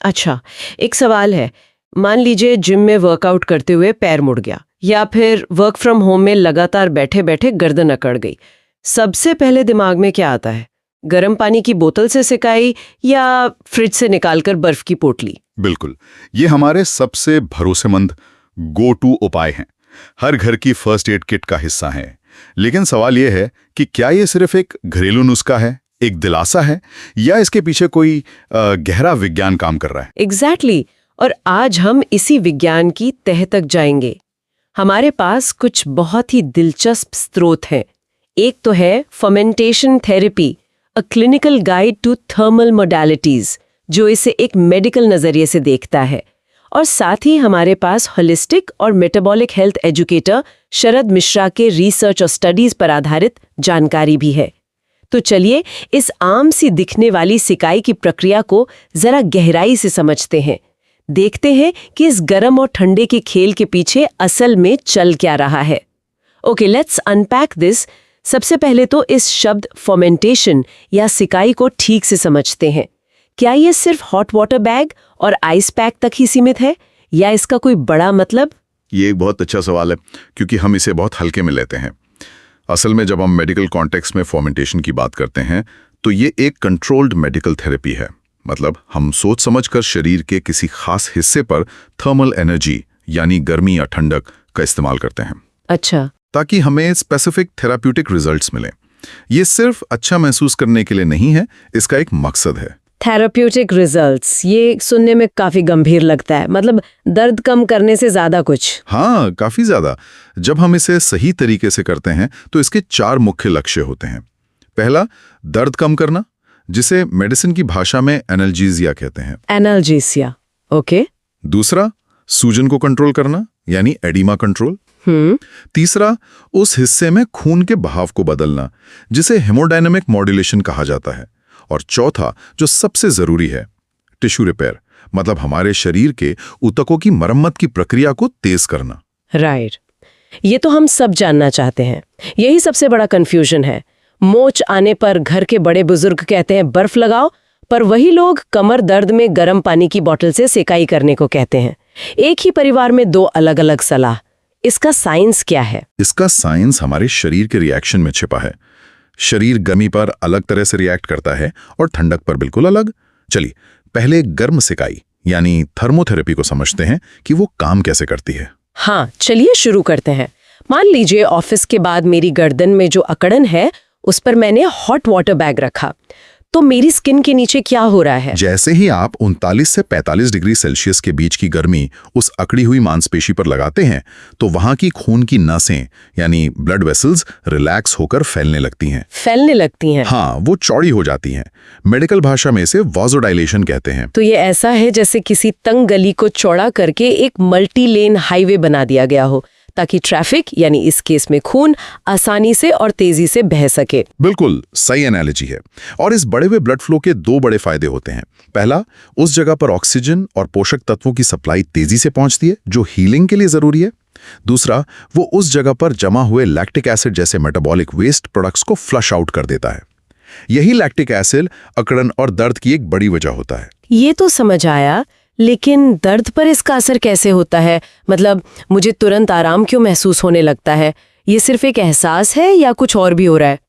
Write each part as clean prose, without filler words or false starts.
अच्छा, एक सवाल है। मान लीजिए जिम में वर्कआउट करते हुए पैर मुड़ गया, या फिर वर्क फ्रॉम होम में लगातार बैठे बैठे गर्दन अकड़ गई। सबसे पहले दिमाग में क्या आता है? गर्म पानी की बोतल से सिकाई या फ्रिज से निकालकर बर्फ की पोटली? बिल्कुल, ये हमारे सबसे भरोसेमंद गो टू उपाय हैं। हर घर की फर्स्ट एड किट का हिस्सा हैं। लेकिन सवाल यह है कि क्या ये सिर्फ एक घरेलू नुस्खा है, एक दिलासा है, या इसके पीछे कोई गहरा विज्ञान काम कर रहा है? एग्जैक्टली। और आज हम इसी विज्ञान की तह तक जाएंगे। हमारे पास कुछ बहुत ही दिलचस्प स्रोत हैं। एक तो है fermentation therapy, a clinical guide to thermal modalities, जो इसे एक मेडिकल नजरिए से देखता है। और साथ ही हमारे पास होलिस्टिक और मेटाबॉलिक हेल्थ एजुकेटर शरद मिश्रा के रिसर्च और स्टडीज पर आधारित जानकारी भी है। तो चलिए इस आम सी दिखने वाली सिकाई की प्रक्रिया को जरा गहराई से समझते हैं। देखते हैं कि इस गर्म और ठंडे के खेल के पीछे असल में चल क्या रहा है। Okay, let's unpack this. सबसे पहले तो इस शब्द फर्मेंटेशन या सिकाई को ठीक से समझते हैं। क्या ये सिर्फ हॉट वाटर बैग और आइस पैक तक ही सीमित है, या इसका कोई बड़ा मतलब? ये एक बहुत अच्छा सवाल है, क्योंकि हम इसे बहुत हल्के में लेते हैं। असल में जब हम मेडिकल कॉन्टेक्स्ट में फर्मेंटेशन की बात करते हैं तो ये एक कंट्रोल्ड मेडिकल थेरेपी है। मतलब हम सोच समझकर शरीर के किसी खास हिस्से पर थर्मल एनर्जी यानी गर्मी या ठंडक का इस्तेमाल करते हैं। अच्छा। ताकि हमें स्पेसिफिक थेराप्यूटिक रिजल्ट्स मिलें। ये सिर्फ अच्छा महसूस करने के लिए नहीं है, इसका एक मकसद है। थेराप्यूटिक रिजल्ट्स, ये सुनने में काफी गंभीर लगता है। मतलब दर्द कम करने से ज्यादा कुछ? हाँ, काफी ज्यादा। जब हम इसे सही तरीके से करते हैं तो इसके 4 मुख्य लक्ष्य होते हैं। पहला, दर्द कम करना, जिसे मेडिसिन की भाषा में एनाल्जेसिया कहते हैं। Analgesia, okay. दूसरा, सूजन को कंट्रोल करना, यानी एडिमा कंट्रोल। तीसरा, उस हिस्से में खून के बहाव को बदलना, जिसे हेमोडायनामिक मॉड्यूलेशन कहा जाता है। और चौथा, जो सबसे जरूरी है, टिश्यू रिपेयर, मतलब हमारे शरीर के ऊतकों की मरम्मत की प्रक्रिया को तेज करना। राइट। ये तो हम सब जानना चाहते हैं। यही सबसे बड़ा कंफ्यूजन है। मोच आने पर घर के बड़े बुजुर्ग कहते हैं बर्फ लगाओ, पर वही लोग कमर दर्द में गर्म पानी की बोतल से सेकाई करने को कहते हैं। एक ही परिवार में 2 अलग अलग सलाह। इसका साइंस क्या है? इसका साइंस हमारे शरीर के रिएक्शन में छिपा है। शरीर गर्मी पर अलग तरह से रिएक्ट करता है और ठंडक पर बिल्कुल अलग। चलिए पहले गर्म सिकाई यानी थर्मोथेरेपी को समझते हैं कि वो काम कैसे करती है। हाँ, चलिए शुरू करते हैं। मान लीजिए ऑफिस के बाद मेरी गर्दन में जो अकड़न है उस पर मैंने हॉट वाटर बैग रखा, तो मेरी स्किन के नीचे क्या हो रहा है? जैसे ही आप 39 से 45 डिग्री सेल्सियस के बीच की गर्मी उस अकड़ी हुई मांसपेशी पर लगाते हैं तो वहां की खून की नसें यानी ब्लड वेसल्स रिलैक्स होकर फैलने लगती हैं। फैलने लगती हैं? हाँ, वो चौड़ी हो जाती हैं। मेडिकल भाषा में इसे वाज़ोडाइलेशन कहते हैं। तो ये ऐसा है जैसे किसी तंग गली को चौड़ा करके एक मल्टी लेन हाईवे बना दिया गया हो, ताकि ट्रैफिक यानी इस केस में खून आसानी से और तेजी से बह सके। बिल्कुल सही एनालॉजी है। और इस बढ़े हुए ब्लड फ्लो के 2 बड़े फायदे होते हैं। पहला, उस जगह पर ऑक्सीजन और पोषक तत्वों की सप्लाई तेजी से पहुंचती है जो हीलिंग के लिए जरूरी है। दूसरा, वो उस जगह पर जमा हुए लैक्टिक एसिड जैसे मेटाबॉलिक वेस्ट प्रोडक्ट्स को फ्लश आउट कर देता है। यही लैक्टिक एसिड अकड़न और दर्द की एक बड़ी वजह होता है। ये तो समझ आया, लेकिन दर्द पर इसका असर कैसे होता है? मतलब मुझे तुरंत आराम क्यों महसूस होने लगता है? ये सिर्फ एक एहसास है या कुछ और भी हो रहा है?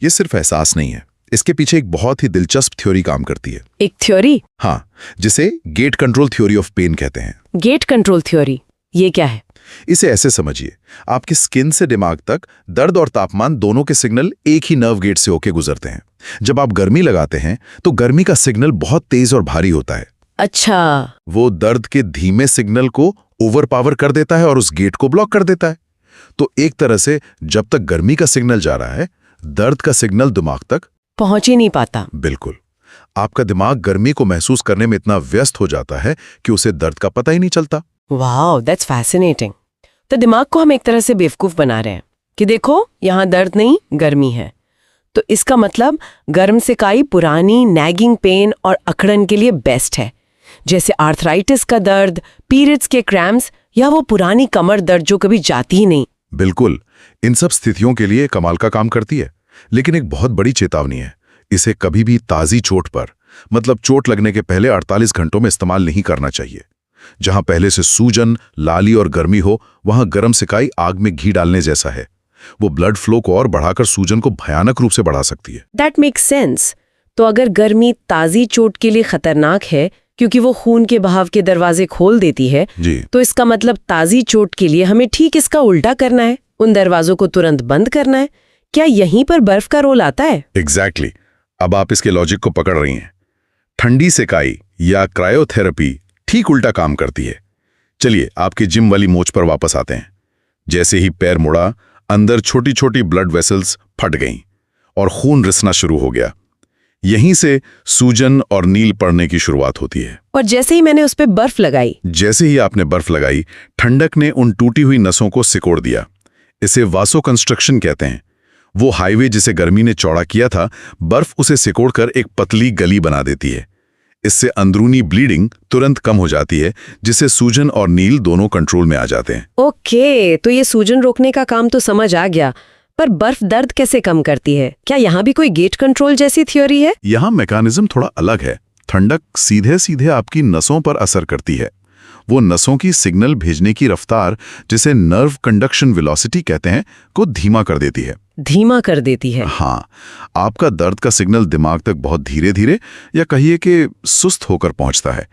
ये सिर्फ एहसास नहीं है, इसके पीछे एक बहुत ही दिलचस्प थ्योरी काम करती है। एक थ्योरी? हाँ, जिसे gate control theory of pain कहते हैं। गेट कंट्रोल थ्योरी, ये क्या है? इसे ऐसे समझिए, आपकी स्किन से दिमाग तक दर्द और तापमान दोनों के सिग्नल एक ही नर्व गेट से होकर गुजरते हैं। जब आप गर्मी लगाते हैं तो गर्मी का सिग्नल बहुत तेज और भारी होता है। अच्छा। वो दर्द के धीमे सिग्नल को ओवरपावर कर देता है और उस गेट को ब्लॉक कर देता है। तो एक तरह से जब तक गर्मी का सिग्नल जा रहा है, दर्द का सिग्नल दिमाग तक पहुंच ही नहीं पाता। बिल्कुल। आपका दिमाग गर्मी को महसूस करने में इतना व्यस्त हो जाता है कि उसे दर्द का पता ही नहीं चलता। Wow, that's fascinating. तो दिमाग को हम एक तरह से बेवकूफ बना रहे हैं कि देखो यहाँ दर्द नहीं, गर्मी है। तो इसका मतलब गर्म सिकाई पुरानी नैगिंग पेन और अकड़न के लिए बेस्ट है, जैसे आर्थराइटिस का दर्द, पीरियड्स के क्रैम्प्स या वो पुरानी कमर दर्द जो कभी जाती ही नहीं। बिल्कुल, इन सब स्थितियों के लिए कमाल का काम करती है। लेकिन एक बहुत बड़ी चेतावनी है, इसे कभी भी ताजी चोट पर मतलब चोट लगने के पहले 48 घंटों में इस्तेमाल नहीं करना चाहिए। जहां पहले से सूजन, लाली और गर्मी हो, वहां गर्म सिकाई आग में घी डालने जैसा है। वो ब्लड फ्लो को और बढ़ाकर सूजन को भयानक रूप से बढ़ा सकती है। That makes sense. तो अगर गर्मी ताज़ी चोट के लिए खतरनाक है क्योंकि वो खून के बहाव के दरवाजे खोल देती है, जी। तो इसका मतलब ताज़ी चोट के लिए हमें ठीक इसका उल्टा करना है, उन दरवाजों को तुरंत बंद करना है। क्या यहीं पर बर्फ का रोल आता है? एग्जैक्टली। अब आप इसके लॉजिक को पकड़ रही हैं। ठंडी सेकाई या क्रायोथेरेपी ठीक उल्टा काम करती है। चलिए आपकी जिम वाली मोच पर वापस आते हैं। जैसे ही पैर मुड़ा, अंदर छोटी छोटी ब्लड वेसल्स फट गईं और खून रिसना शुरू हो गया। यहीं से सूजन और नील पड़ने की शुरुआत होती है। और जैसे ही मैंने उस पर बर्फ लगाई, जैसे ही आपने बर्फ लगाई, ठंडक ने उन टूटी हुई नसों को सिकोड़ दिया। इसे वासोकंस्ट्रक्शन कहते हैं। वो हाईवे जिसे गर्मी ने चौड़ा किया था, बर्फ उसे सिकोड़कर एक पतली गली बना देती है। इससे अंदरूनी ब्लीडिंग तुरंत कम हो जाती है, जिससे सूजन और नील दोनों कंट्रोल में आ जाते हैं। ओके, तो ये सूजन रोकने का काम तो समझ आ गया, पर बर्फ दर्द कैसे कम करती है? क्या यहाँ भी कोई गेट कंट्रोल जैसी थ्योरी है? यहाँ मैकेनिज्म थोड़ा अलग है। ठंडक सीधे सीधे आपकी नसों पर असर करती है। वो नसों की सिग्नल भेजने की रफ्तार, जिसे नर्व कंडक्शन वेलोसिटी कहते हैं, को धीमा कर देती है। धीमा कर देती है? हाँ, आपका दर्द का सिग्नल दिमाग तक बहुत धीरे धीरे या कहिए कि सुस्त होकर पहुंचता है।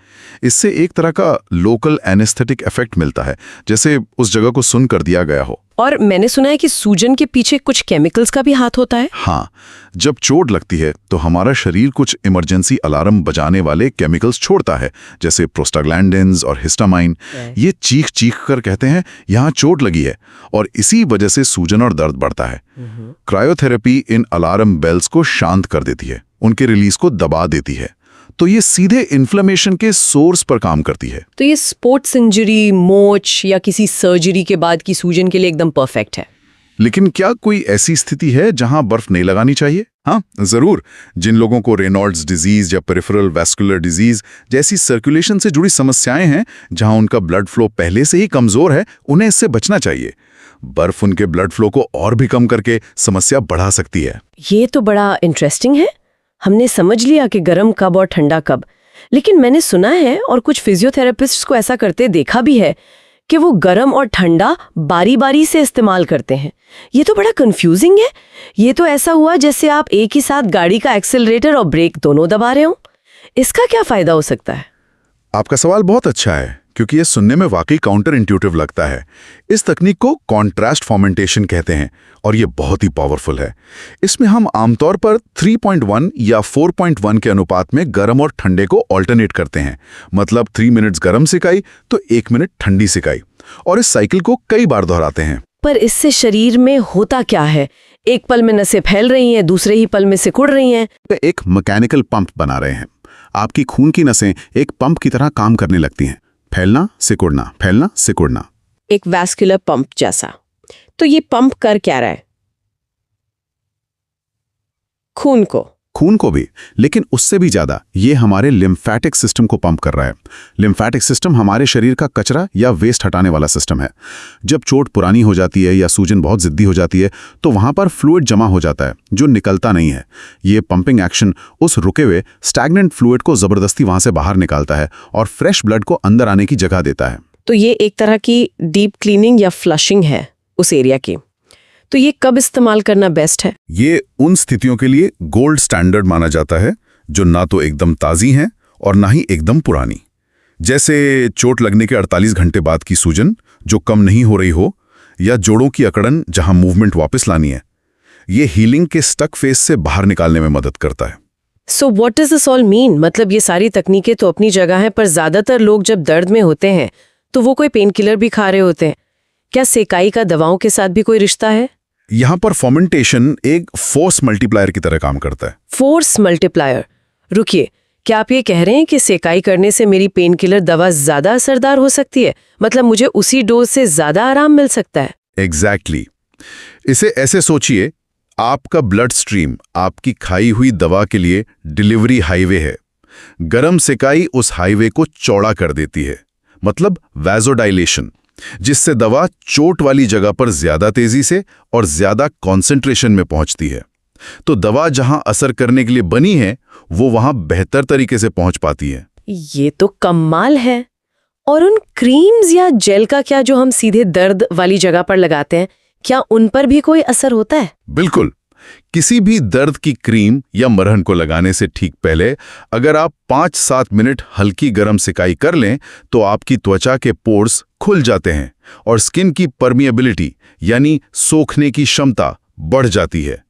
इससे एक तरह का लोकल एनेस्थेटिक इफेक्ट मिलता है, जैसे उस जगह को सुन कर दिया गया हो। और मैंने सुना है कि सूजन के पीछे कुछ केमिकल्स का भी हाथ होता है। हाँ, जब चोट लगती है तो हमारा शरीर कुछ इमरजेंसी अलार्म बजाने वाले केमिकल्स छोड़ता है, जैसे प्रोस्टाग्लैंडिन्स और हिस्टामाइन। ये चीख चीख कर कहते हैं यहाँ चोट लगी है, और इसी वजह से सूजन और दर्द बढ़ता है। क्रायोथेरेपी इन अलार्म बेल्स को शांत कर देती है, उनके रिलीज को दबा देती है। तो ये सीधे इन्फ्लेमेशन के सोर्स पर काम करती है। तो ये स्पोर्ट्स इंजरी, मोच या किसी सर्जरी के बाद की सूजन के लिए एकदम परफेक्ट है। लेकिन क्या कोई ऐसी स्थिति है जहां बर्फ नहीं लगानी चाहिए? हाँ, जरूर। जिन लोगों को रेनॉल्ड्स डिजीज या पेरिफेरल वैस्कुलर डिजीज जैसी सर्कुलेशन से जुड़ी समस्याएं हैं, जहां उनका ब्लड फ्लो पहले से ही कमजोर है, उन्हें इससे बचना चाहिए। बर्फ उनके ब्लड फ्लो को और भी कम करके समस्या बढ़ा सकती है। ये तो बड़ा इंटरेस्टिंग है। हमने समझ लिया कि गर्म कब और ठंडा कब, लेकिन मैंने सुना है और कुछ फिजियोथेरेपिस्ट्स को ऐसा करते देखा भी है कि वो गर्म और ठंडा बारी बारी से इस्तेमाल करते हैं। ये तो बड़ा कंफ्यूजिंग है। ये तो ऐसा हुआ जैसे आप एक ही साथ गाड़ी का एक्सेलरेटर और ब्रेक दोनों दबा रहे हो। इसका क्या फायदा हो सकता है? आपका सवाल बहुत अच्छा है, क्योंकि ये सुनने में वाकई काउंटर इंट्यूटिव लगता है। इस तकनीक को कॉन्ट्रास्ट फर्मेंटेशन कहते हैं, और ये बहुत ही पावरफुल है। इसमें हम आमतौर पर 3.1 या 4.1 के अनुपात में गर्म और ठंडे को ऑल्टरनेट करते हैं। मतलब 3 मिनट्स गर्म सिकाई तो 1 मिनट ठंडी सिकाई, और इस साइकिल को कई बार दोहराते हैं। पर इससे शरीर में होता क्या है? एक पल में नसें फैल रही हैं, दूसरे ही पल में सिकुड़ रही हैं। एक मैकेनिकल पंप बना रहे हैं। आपकी खून की नसें एक पंप की तरह काम करने लगती हैं। फैलना, सिकुड़ना, फैलना, सिकुड़ना। एक वैस्कुलर पंप जैसा। तो ये पंप कर क्या रहा है? खून को भी, लेकिन उससे भी ज्यादा ये हमारे लिम्फेटिक सिस्टम को पंप कर रहा है। लिम्फेटिक सिस्टम हमारे शरीर का कचरा या वेस्ट हटाने वाला सिस्टम है। जब चोट पुरानी हो जाती है या सूजन बहुत जिद्दी हो जाती है, तो वहां पर फ्लूइड जमा हो जाता है जो निकलता नहीं है। ये पंपिंग एक्शन उस रुके हुए स्टैग्नेंट फ्लूइड को जबरदस्ती वहां से बाहर निकालता है और फ्रेश ब्लड को अंदर आने की जगह देता है। तो ये एक तरह की डीप क्लीनिंग या फ्लशिंग है उस एरिया की। तो ये कब इस्तेमाल करना बेस्ट है? ये उन स्थितियों के लिए गोल्ड स्टैंडर्ड माना जाता है जो ना तो एकदम ताज़ी हैं और ना ही एकदम पुरानी। जैसे चोट लगने के 48 घंटे बाद की सूजन जो कम नहीं हो रही हो, या जोड़ों की अकड़न जहां मूवमेंट वापस लानी है। ये हीलिंग के स्टक फेस से बाहर निकालने में मदद करता है। So what does this all mean? मतलब ये सारी तकनीकें तो अपनी जगह हैं, पर ज्यादातर लोग जब दर्द में होते हैं तो वो कोई पेन किलर भी खा रहे होते हैं। क्या सेकाई का दवाओं के साथ भी कोई रिश्ता है? यहां पर फर्मेंटेशन एक फोर्स मल्टीप्लायर की तरह काम करता है। Force multiplier? रुकिए, क्या आप ये कह रहे हैं कि सेकाई करने से मेरी पेन किलर दवा ज्यादा असरदार हो सकती है? मतलब मुझे उसी डोज से ज्यादा आराम मिल सकता है? एग्जैक्टली। इसे ऐसे सोचिए, आपका ब्लड स्ट्रीम आपकी खाई हुई दवा के लिए डिलीवरी हाईवे है। गरम सेकाई उस हाईवे को चौड़ा कर देती है, मतलब वैज़ोडाइलेशन, जिससे दवा चोट वाली जगह पर ज्यादा तेजी से और ज्यादा कॉन्सेंट्रेशन में पहुंचती है। तो दवा जहां असर करने के लिए बनी है वो वहां बेहतर तरीके से पहुंच पाती है। ये तो कमाल है। और उन क्रीम्स या जेल का क्या, जो हम सीधे दर्द वाली जगह पर लगाते हैं, क्या उन पर भी कोई असर होता है? बिल्कुल। किसी भी दर्द की क्रीम या मरहम को लगाने से ठीक पहले अगर आप 5-7 मिनट हल्की गर्म सिकाई कर लें तो आपकी त्वचा के पोर्स खुल जाते हैं और स्किन की परमिएबिलिटी यानी सोखने की क्षमता बढ़ जाती है।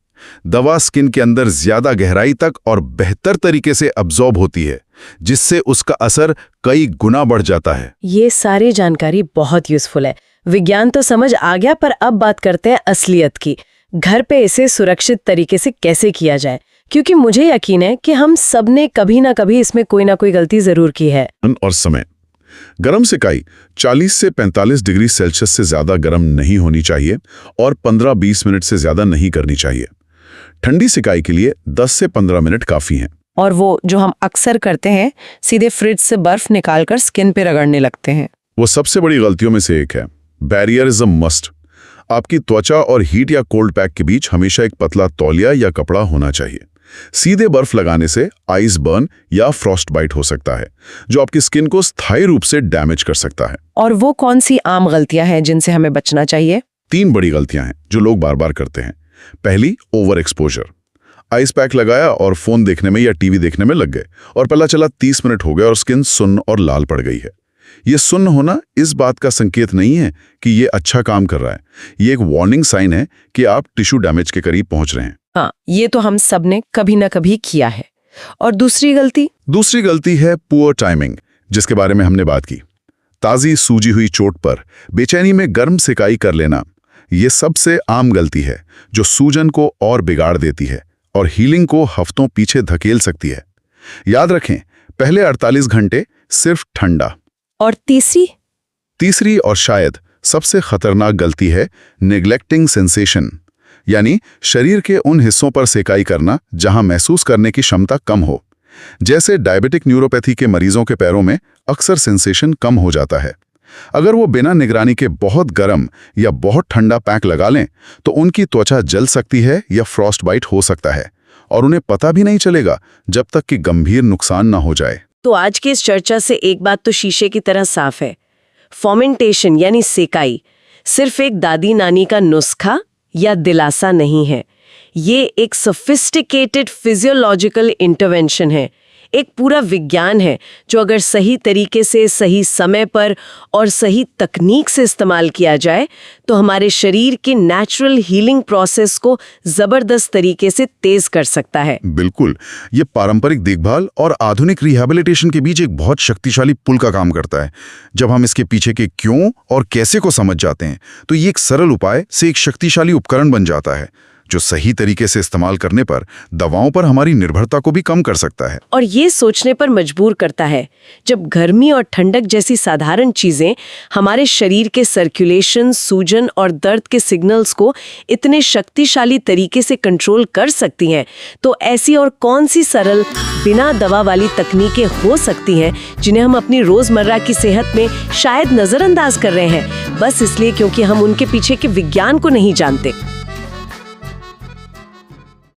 दवा स्किन के अंदर ज्यादा गहराई तक और बेहतर तरीके से अब्जॉर्ब होती है, जिससे उसका असर कई गुना बढ़ जाता है। ये सारी जानकारी बहुत यूजफुल है। विज्ञान तो समझ आ गया, पर अब बात करते हैं असलियत की। घर पे इसे सुरक्षित तरीके से कैसे किया जाए, क्योंकि मुझे यकीन है कि हम सब ने कभी ना कभी इसमें कोई ना कोई गलती जरूर की है। और समय गर्म सिकाई 40 से 45 डिग्री सेल्सियस से ज्यादा गर्म नहीं होनी चाहिए और 15-20 मिनट से ज्यादा नहीं करनी चाहिए। ठंडी सिकाई के लिए 10 से 15 मिनट काफी हैं। और वो जो हम अक्सर करते हैं, सीधे फ्रिज से बर्फ निकालकर स्किन पे रगड़ने लगते हैं, वो सबसे बड़ी गलतियों में से एक है। Barrier is a must. आपकी त्वचा और हीट या कोल्ड पैक के बीच हमेशा एक पतला तौलिया या कपड़ा होना चाहिए। सीधे बर्फ लगाने से आइस बर्न या फ्रॉस्ट बाइट हो सकता है, जो आपकी स्किन को स्थायी रूप से डैमेज कर सकता है। और वो कौन सी आम गलतियां हैं जिनसे हमें बचना चाहिए? 3 बड़ी गलतियां हैं जो लोग बार बार करते हैं। पहली, ओवर एक्सपोजर। आइस पैक लगाया और फोन देखने में या टीवी देखने में लग गए और पता चला 30 मिनट हो गए और स्किन सुन्न और लाल पड़ गई है। ये सुन्न होना इस बात का संकेत नहीं है कि ये अच्छा काम कर रहा है। ये एक वार्निंग साइन है कि आप टिश्यू डैमेज के करीब पहुंच रहे हैं। हाँ, ये तो हम सब ने कभी ना कभी किया है। और दूसरी गलती है पुअर टाइमिंग, जिसके बारे में हमने बात की। ताजी सूजी हुई चोट पर बेचैनी में गर्म सिकाई कर लेना, ये सबसे आम गलती है जो सूजन को और बिगाड़ देती है और हीलिंग को हफ्तों पीछे धकेल सकती है। याद रखें, पहले 48 घंटे सिर्फ ठंडा। और तीसरी और शायद सबसे खतरनाक गलती है नेग्लेक्टिंग सेंसेशन, यानी शरीर के उन हिस्सों पर सेकाई करना जहां महसूस करने की क्षमता कम हो। जैसे डायबिटिक न्यूरोपैथी के मरीजों के पैरों में अक्सर सेंसेशन कम हो जाता है। अगर वो बिना निगरानी के बहुत गर्म या बहुत ठंडा पैक लगा लें तो उनकी त्वचा जल सकती है या फ्रॉस्ट बाइट हो सकता है और उन्हें पता भी नहीं चलेगा जब तक कि गंभीर नुकसान ना हो जाए। तो आज की इस चर्चा से एक बात तो शीशे की तरह साफ है, फर्मेंटेशन यानी सेकाई सिर्फ एक दादी नानी का नुस्खा या दिलासा नहीं है। ये एक सोफिस्टिकेटेड फिजियोलॉजिकल इंटरवेंशन है, एक पूरा विज्ञान है जो अगर सही तरीके से, सही समय पर और सही तकनीक से इस्तेमाल किया जाए तो हमारे शरीर के नेचुरल हीलिंग प्रोसेस को जबरदस्त तरीके से तेज कर सकता है। बिल्कुल, ये पारंपरिक देखभाल और आधुनिक रिहैबिलिटेशन के बीच एक बहुत शक्तिशाली पुल का काम करता है। जब हम इसके पीछे के क्यों और कैसे को समझ जाते हैं तो ये एक सरल उपाय से एक शक्तिशाली उपकरण बन जाता है जो सही तरीके से इस्तेमाल करने पर दवाओं पर हमारी निर्भरता को भी कम कर सकता है। और ये सोचने पर मजबूर करता है, जब गर्मी और ठंडक जैसी साधारण चीजें हमारे शरीर के सर्कुलेशन, सूजन और दर्द के सिग्नल्स को इतने शक्तिशाली तरीके से कंट्रोल कर सकती हैं, तो ऐसी और कौन सी सरल बिना दवा वाली तकनीकें हो सकती हैं जिन्हें हम अपनी रोजमर्रा की सेहत में शायद नजरअंदाज कर रहे हैं, बस इसलिए क्योंकि हम उनके पीछे के विज्ञान को नहीं जानते।